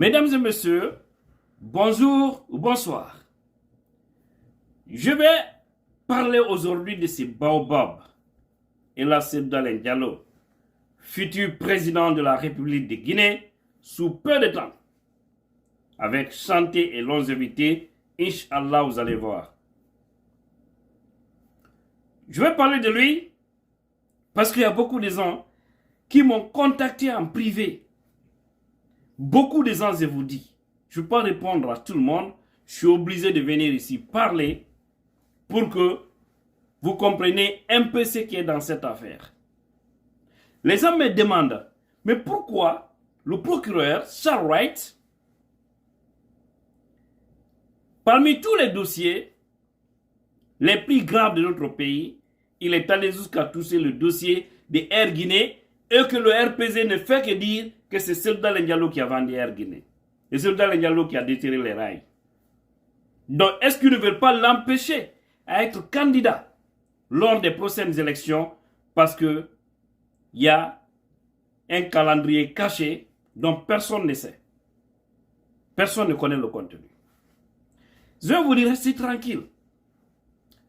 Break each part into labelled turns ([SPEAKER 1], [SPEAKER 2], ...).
[SPEAKER 1] Mesdames et messieurs, bonjour ou bonsoir. Je vais parler aujourd'hui de ce baobab, Elassane Diallo, futur président de la République de Guinée, sous peu de temps. Avec santé et longévité, Inch'Allah, vous allez voir. Je vais parler de lui parce qu'il y a beaucoup de gens qui m'ont contacté en privé. Beaucoup de gens, je vous dis, je ne peux pas répondre à tout le monde. Je suis obligé de venir ici parler pour que vous compreniez un peu ce qui est dans cette affaire. Les gens me demandent, mais pourquoi le procureur Charles Wright, parmi tous les dossiers les plus graves de notre pays, il est allé jusqu'à toucher le dossier de Air Guinée et que le RPZ ne fait que dire que c'est Souleymane Diallo qui a vendu Air Guinée. Et Souleymane Diallo qui a déterré les rails. Donc, est-ce qu'ils ne veulent pas l'empêcher à être candidat lors des prochaines élections parce qu'il y a un calendrier caché dont personne ne sait. Personne ne connaît le contenu. Je vais vous dire, restez tranquille.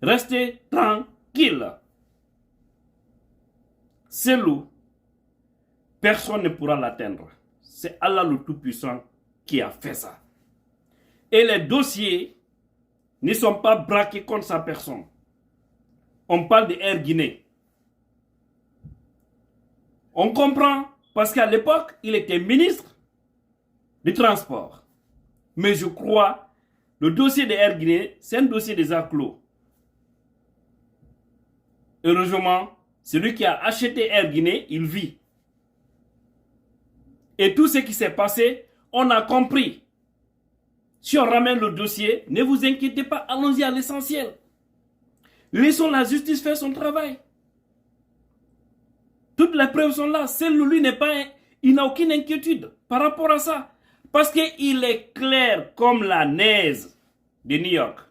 [SPEAKER 1] Restez tranquille. C'est loup. Personne ne pourra l'atteindre. C'est Allah le Tout-Puissant qui a fait ça. Et les dossiers ne sont pas braqués contre sa personne. On parle de Air Guinée. On comprend parce qu'à l'époque, il était ministre du transport. Mais je crois, le dossier de Air Guinée, c'est un dossier déjà clos. Heureusement, celui qui a acheté Air Guinée, il vit. Et tout ce qui s'est passé, on a compris. Si on ramène le dossier, ne vous inquiétez pas, allons-y à l'essentiel. Laissons la justice faire son travail. Toutes les preuves sont là. Celle de lui il n'a aucune inquiétude par rapport à ça. Parce qu'il est clair comme la neige de New York.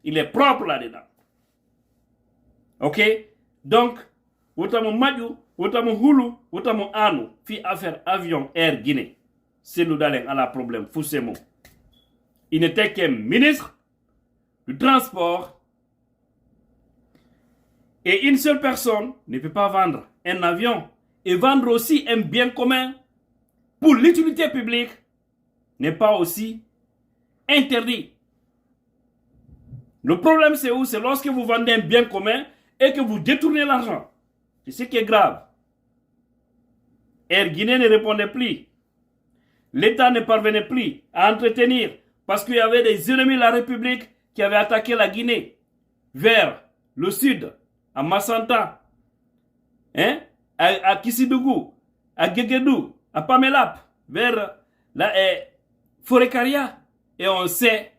[SPEAKER 1] Il est propre là-dedans. Ok? Donc, Wotamo Madjou, Wotamo Hulu, Wotamo Anu, fi affaire avion Air Guinée. C'est nous d'aller à la problème, Foussemo. Il n'était qu'un ministre du transport. Et une seule personne ne peut pas vendre un avion et vendre aussi un bien commun pour l'utilité publique n'est pas aussi interdit. Le problème c'est où? C'est lorsque vous vendez un bien commun et que vous détournez l'argent. C'est ce qui est grave. Air Guinée ne répondait plus. L'État ne parvenait plus à entretenir parce qu'il y avait des ennemis de la République qui avaient attaqué la Guinée vers le sud, à Massanta, à Kissidougou, à Guéguédou, à Pamelap, vers la Forécaria. Et on sait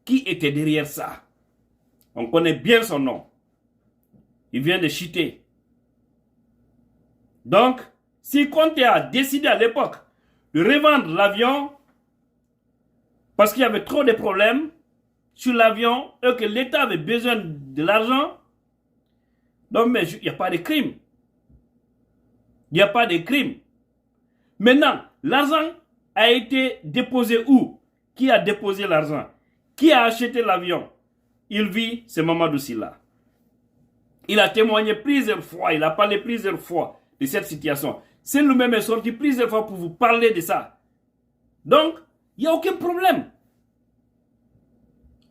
[SPEAKER 1] qui était derrière ça. On connaît bien son nom. Il vient de chuter. Donc, si Conté a décidé à l'époque de revendre l'avion parce qu'il y avait trop de problèmes sur l'avion et que l'État avait besoin de l'argent, donc il n'y a pas de crime. Il n'y a pas de crime. Maintenant, l'argent a été déposé où? Qui a déposé l'argent? Qui a acheté l'avion? Il vit, c'est Mamadou Sylla. Il a témoigné plusieurs fois, il a parlé plusieurs fois de cette situation. C'est lui-même est sorti plusieurs fois pour vous parler de ça. Donc, il n'y a aucun problème.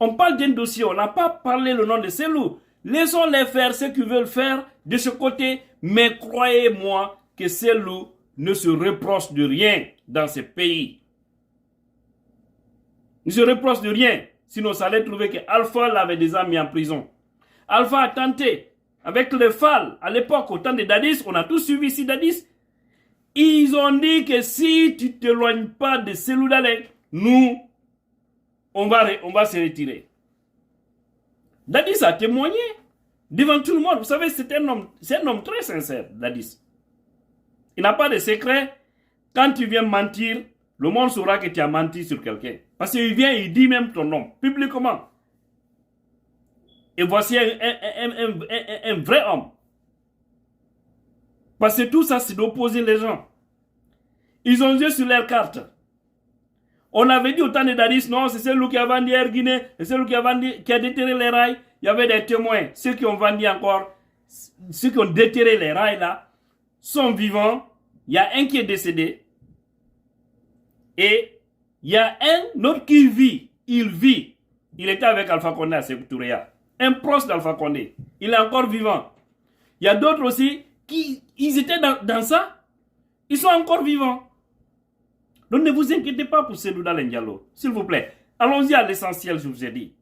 [SPEAKER 1] On parle d'un dossier, on n'a pas parlé le nom de Selou. Laissons-les faire ce qu'ils veulent faire de ce côté, mais croyez-moi que Selou ne se reproche de rien dans ce pays. Il ne se reproche de rien. Sinon, ça allait trouver que Alpha l'avait déjà mis en prison. Alpha a tenté, avec les FAL, à l'époque, au temps de Dadis, on a tous suivi ici Dadis. Ils ont dit que si tu ne t'éloignes pas de Selou Dalek, nous, on va se retirer. Dadis a témoigné devant tout le monde. Vous savez, c'est un homme très sincère, Dadis. Il n'a pas de secret. Quand tu viens mentir, le monde saura que tu as menti sur quelqu'un. Parce qu'il vient, il dit même ton nom, publiquement. Et voici un vrai homme. Parce que tout ça, c'est d'opposer les gens. Ils ont joué sur leur carte. On avait dit au temps de Dadis, non, c'est celui qui a vendu Air Guinée, c'est celui qui a déterré les rails. Il y avait des témoins. Ceux qui ont vendu encore, ceux qui ont déterré les rails là, sont vivants. Il y a un qui est décédé. Et il y a un autre qui vit. Il vit. Il était avec Alpha Condé à Sékou Touréa. Un proche d'Alpha Condé. Il est encore vivant. Il y a d'autres aussi qui ils étaient dans ça. Ils sont encore vivants. Donc ne vous inquiétez pas pour Selouda Diallo. S'il vous plaît. Allons-y à l'essentiel, je vous ai dit.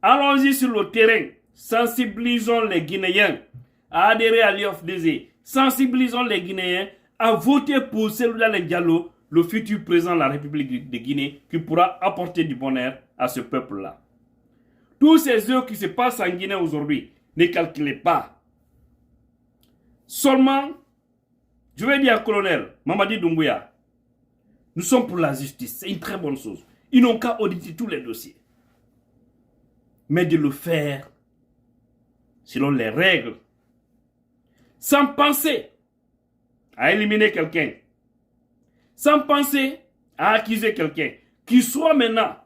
[SPEAKER 1] Allons-y sur le terrain. Sensibilisons les Guinéens à adhérer à l'IFDZ. Sensibilisons les Guinéens à voter pour Selouda Diallo, le futur président de la République de Guinée, qui pourra apporter du bonheur à ce peuple-là. Tous ces heures qui se passent en Guinée aujourd'hui, ne calculez pas. Seulement, je vais dire au colonel Mamadi Doumbouya, nous sommes pour la justice, c'est une très bonne chose. Ils n'ont qu'à auditer tous les dossiers. Mais de le faire selon les règles, sans penser à éliminer quelqu'un, sans penser à accuser quelqu'un, qu'il soit maintenant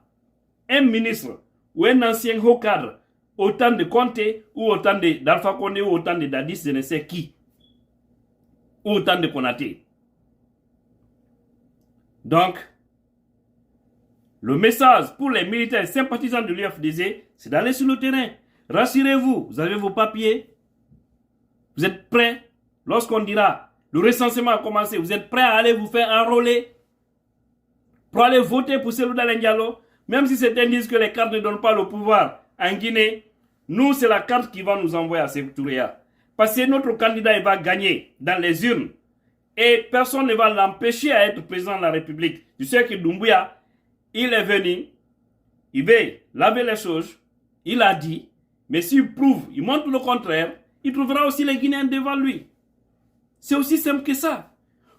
[SPEAKER 1] un ministre ou un ancien haut cadre, autant de Conté, ou autant d'Alpha Condé, ou autant de Dadis, je ne sais qui, ou autant de Konaté. Donc, le message pour les militaires sympathisants de l'UFDZ, c'est d'aller sur le terrain. Rassurez-vous, vous avez vos papiers. Vous êtes prêts? Lorsqu'on dira, le recensement a commencé, vous êtes prêts à aller vous faire enrôler pour aller voter pour Selouda Diallo? Même si certains disent que les cartes ne donnent pas le pouvoir en Guinée, nous, c'est la carte qui va nous envoyer à Sékou Touréa. Parce que notre candidat, il va gagner dans les urnes. Et personne ne va l'empêcher à être président de la République. Je sais que Doumbouya, il est venu, il veut laver les choses, il a dit, mais s'il prouve, il montre le contraire, il trouvera aussi les Guinéens devant lui. C'est aussi simple que ça.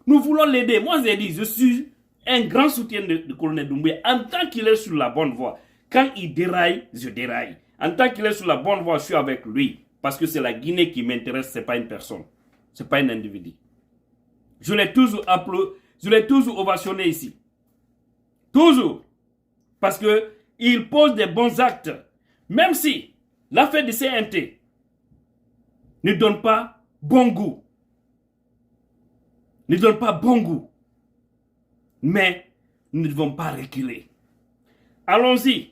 [SPEAKER 1] Nous voulons l'aider. Moi, j'ai dit, je suis un grand soutien de colonel Doumbouya en tant qu'il est sur la bonne voie. Quand il déraille, je déraille. En tant qu'il est sur la bonne voie, je suis avec lui. Parce que c'est la Guinée qui m'intéresse, ce n'est pas une personne. Ce n'est pas un individu. Je l'ai toujours applaudi, je l'ai toujours ovationné ici. Toujours. Parce que il pose des bons actes. Même si l'affaire de CNT ne donne pas bon goût. Ne donne pas bon goût. Mais nous ne devons pas reculer. Allons-y.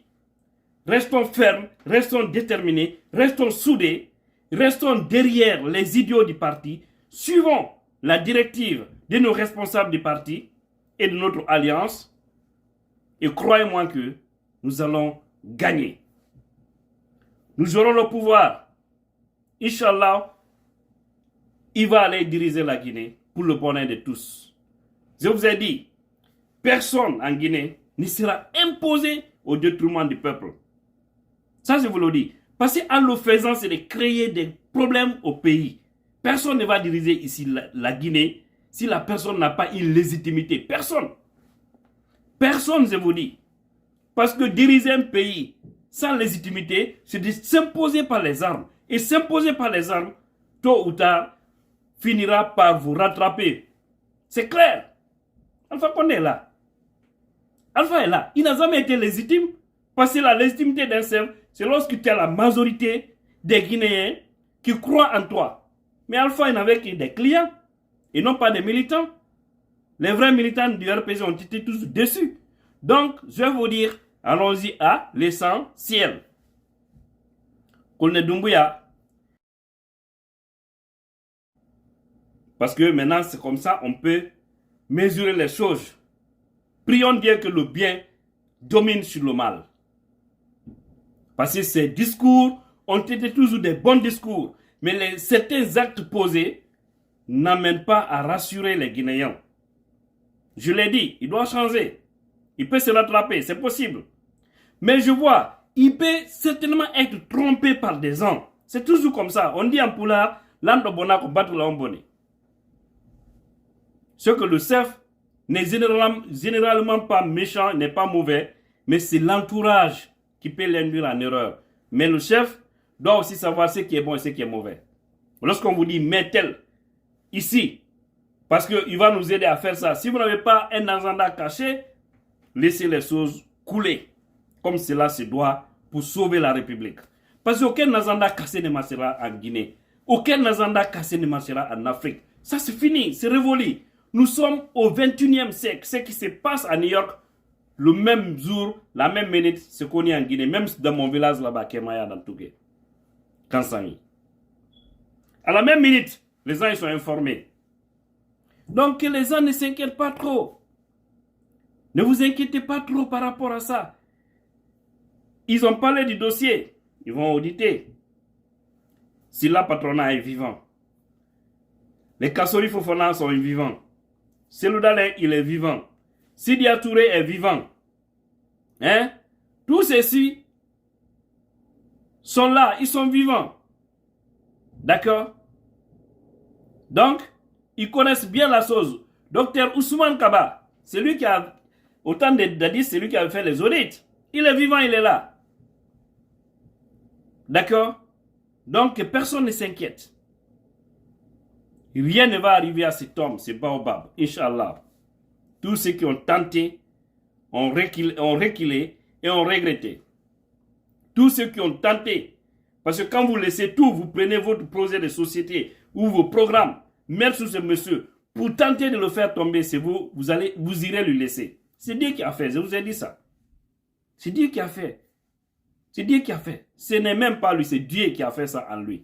[SPEAKER 1] Restons fermes, restons déterminés, restons soudés, restons derrière les idiots du parti, suivons la directive de nos responsables du parti et de notre alliance. Et croyez-moi que nous allons gagner. Nous aurons le pouvoir. Inch'Allah, il va aller diriger la Guinée pour le bonheur de tous. Je vous ai dit, personne en Guinée ne sera imposé au détriment du peuple. Ça, je vous le dis. Parce qu'en le faisant, c'est de créer des problèmes au pays. Personne ne va diriger ici la Guinée si la personne n'a pas une légitimité. Personne. Personne, je vous dis. Parce que diriger un pays sans légitimité, c'est de s'imposer par les armes. Et s'imposer par les armes, tôt ou tard, finira par vous rattraper. C'est clair. Alpha Condé est là. Alpha est là. Il n'a jamais été légitime. Parce que la légitimité d'un chef, c'est lorsque tu as la majorité des Guinéens qui croient en toi. Mais Alpha, il n'avait que des clients et non pas des militants. Les vrais militants du RPG ont été tous déçus. Donc, je vais vous dire, allons-y à l'essentiel. Colonel Doumbouya. Parce que maintenant, c'est comme ça, on peut mesurer les choses. Prions Dieu que le bien domine sur le mal. Parce que ces discours ont été toujours des bons discours. Mais certains actes posés n'amènent pas à rassurer les Guinéens. Je l'ai dit, il doit changer. Il peut se rattraper, c'est possible. Mais je vois, il peut certainement être trompé par des gens. C'est toujours comme ça. On dit en Poula, l'ando bona ko battre la bonne. Ce que le chef n'est généralement pas méchant, n'est pas mauvais, mais c'est l'entourage qui peut l'induire en erreur. Mais le chef doit aussi savoir ce qui est bon et ce qui est mauvais. Lorsqu'on vous dit, mets tel ici, parce qu'il va nous aider à faire ça. Si vous n'avez pas un agenda caché, laisser les choses couler comme cela se doit pour sauver la République. Parce qu'aucun agenda cassé ne marchera en Guinée. Aucun agenda cassé ne marchera en Afrique. Ça c'est fini, c'est révolu. Nous sommes au 21e siècle. Ce qui se passe à New York, le même jour, la même minute, ce qu'on est en Guinée, même dans mon village là-bas, Kemaya, dans Tougué, Kansani. À la même minute, les gens ils sont informés. Donc que les gens ne s'inquiètent pas trop. Ne vous inquiétez pas trop par rapport à ça. Ils ont parlé du dossier. Ils vont auditer. Si la patronat est vivant. Les Kassori Fofana sont vivants. Selou Dalein, il est vivant. Sidia Touré est vivant. Hein? Tous ceux-ci sont là, ils sont vivants. D'accord? Donc, ils connaissent bien la chose. Docteur Ousmane Kaba, c'est lui qui a, autant de Dadis, c'est lui qui a fait les audits. Il est vivant, il est là. D'accord? Donc, que personne ne s'inquiète. Rien ne va arriver à cet homme, c'est Baobab, Inch'Allah. Tous ceux qui ont tenté, ont reculé et ont regretté. Tous ceux qui ont tenté, parce que quand vous laissez tout, vous prenez votre projet de société ou vos programmes, mettre sur ce monsieur, pour tenter de le faire tomber, c'est vous, vous irez lui laisser. C'est Dieu qui a fait, je vous ai dit ça. C'est Dieu qui a fait. C'est Dieu qui a fait. Ce n'est même pas lui, c'est Dieu qui a fait ça en lui.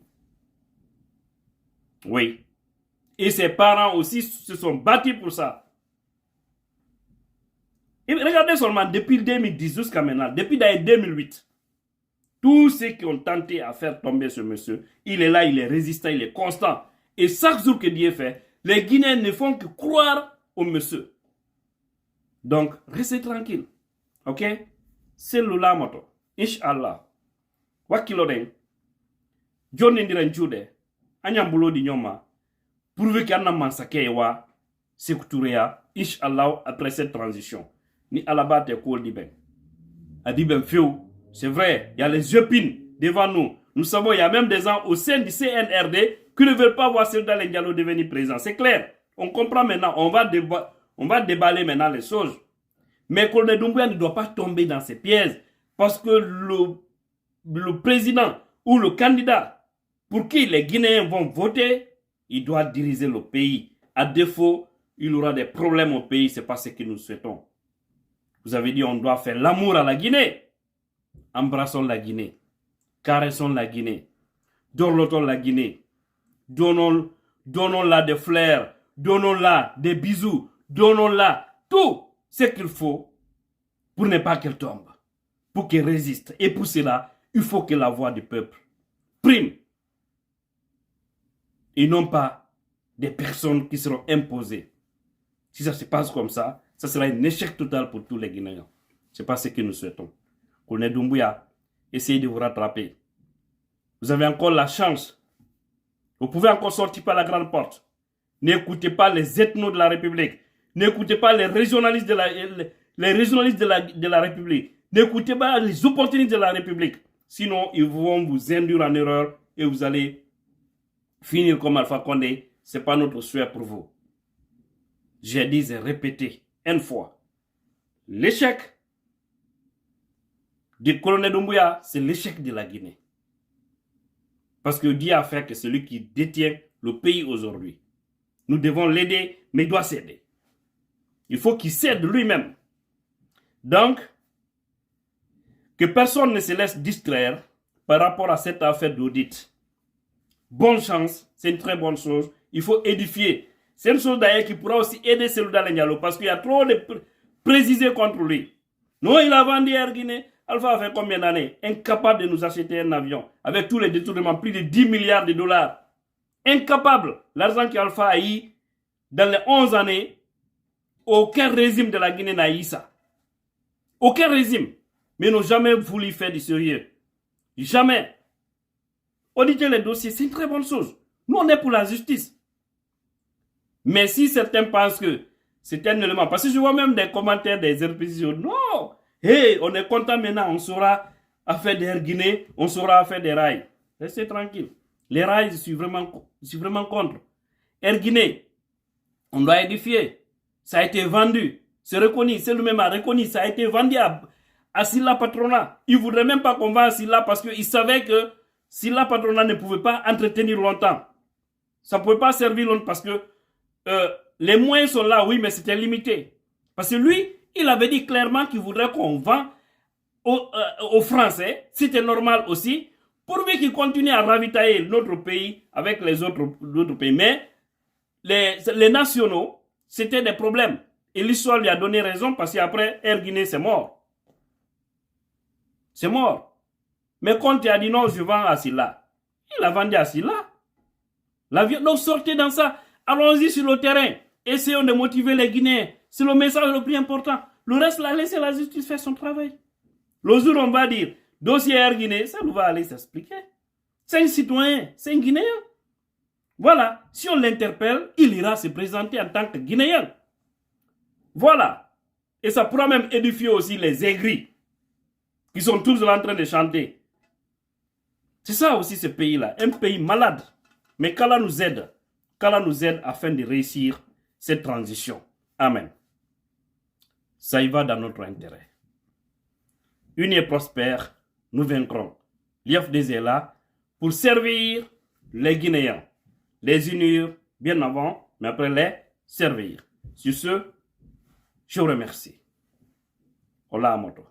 [SPEAKER 1] Oui. Et ses parents aussi se sont battus pour ça. Et regardez seulement, depuis 2010 jusqu'à maintenant, depuis 2008, tous ceux qui ont tenté à faire tomber ce monsieur, il est là, il est résistant, il est constant. Et chaque jour que Dieu fait, les Guinéens ne font que croire au monsieur. Donc, restez tranquille. Ok? C'est le la moto. Inch'Allah. Wakiloden. John Ndiran Jude. Anyambulo di nyoma. Prouver qu'il y a un mansake wa. Sekouturea. Inch'Allah, après cette transition. Ni alaba te koul di ben. Adi ben fiou. C'est vrai, il y a les épines devant nous. Nous savons, il y a même des gens au sein du CNRD qui ne veulent pas voir Selou Dalein Diallo devenir président. C'est clair. On comprend maintenant. On va déballer maintenant les choses. Mais Colonel Doumbouya ne doit pas tomber dans ces pièges. Parce que le président ou le candidat pour qui les Guinéens vont voter, il doit diriger le pays. À défaut, il aura des problèmes au pays. Ce n'est pas ce que nous souhaitons. Vous avez dit on doit faire l'amour à la Guinée. Embrassons la Guinée. Caressons la Guinée. Dorlotons la Guinée. Donnons-la des fleurs. Donnons-la des bisous. Donnons-la tout ce qu'il faut pour ne pas qu'elle tombe. Pour qu'elle résiste. Et pour cela, il faut que la voix du peuple prime. Et non pas des personnes qui seront imposées. Si ça se passe comme ça sera un échec total pour tous les Guinéens. Ce n'est pas ce que nous souhaitons. Colonel Doumbouya, essayez de vous rattraper. Vous avez encore la chance. Vous pouvez encore sortir par la grande porte. N'écoutez pas les ethnos de la République. N'écoutez pas les régionalistes de la République. N'écoutez pas les opportunistes de la République. Sinon, ils vont vous induire en erreur et vous allez finir comme Alpha Condé. Ce n'est pas notre souhait pour vous. J'ai dit et répété une fois. L'échec du colonel Doumbouya, c'est l'échec de la Guinée. Parce que Dieu a fait que celui qui détient le pays aujourd'hui. Nous devons l'aider, mais il doit s'aider. Il faut qu'il s'aide lui-même. Donc, que personne ne se laisse distraire par rapport à cette affaire d'audit. Bonne chance, c'est une très bonne chose. Il faut édifier. C'est une chose d'ailleurs qui pourra aussi aider Selou Dalein Diallo parce qu'il y a trop de préjugés contre lui. Non, il a vendu Air Guinée. Alpha a fait combien d'années? Incapable de nous acheter un avion avec tous les détournements, plus de 10 milliards de dollars. Incapable. L'argent qu'Alpha a eu dans les 11 années, aucun régime de la Guinée n'a eu ça. Aucun régime. Mais ils n'ont jamais voulu faire du sérieux. Jamais. Auditer les dossiers, c'est une très bonne chose. Nous, on est pour la justice. Mais si certains pensent que c'est un élément, parce que je vois même des commentaires des RPC, non, hey, on est content maintenant, on saura faire des Guinée, on saura faire des rails. Restez tranquille. Les rails, je suis vraiment contre. Air Guinée, on doit édifier. Ça a été vendu. C'est reconnu, c'est lui-même a reconnu. Ça a été vendu à Silla Patronat. Il ne voudrait même pas qu'on vende à Silla parce qu'il savait que Silla Patronat ne pouvait pas entretenir longtemps. Ça ne pouvait pas servir longtemps parce que les moyens sont là, oui, mais c'était limité. Parce que lui, il avait dit clairement qu'il voudrait qu'on vende aux Français, c'était normal aussi, pourvu qu'ils continuent à ravitailler notre pays avec les autres pays. Mais les nationaux, c'était des problèmes. Et l'histoire lui a donné raison parce qu'après, Air Guinée, c'est mort. C'est mort. Mais Conte a dit non, je vends à Silla. Il a vendu à Silla. Donc sortez dans ça. Allons-y sur le terrain. Essayons de motiver les Guinéens. C'est le message le plus important. Le reste, laissez la justice faire son travail. Le jour où on va dire dossier Air Guinée, ça nous va aller s'expliquer. C'est un citoyen, c'est un Guinéen. Voilà. Si on l'interpelle, il ira se présenter en tant que Guinéen. Voilà. Et ça pourra même édifier aussi les aigris qui sont tous là en train de chanter. C'est ça aussi ce pays-là. Un pays malade. Mais qu'Allah nous aide. Qu'Allah nous aide afin de réussir cette transition. Amen. Ça y va dans notre intérêt. Unis et prospères, nous vaincrons. L'IFDZ est là pour servir les Guinéens. Les unir bien avant, mais après les servir. Sur ce, je vous remercie. Hola, moto.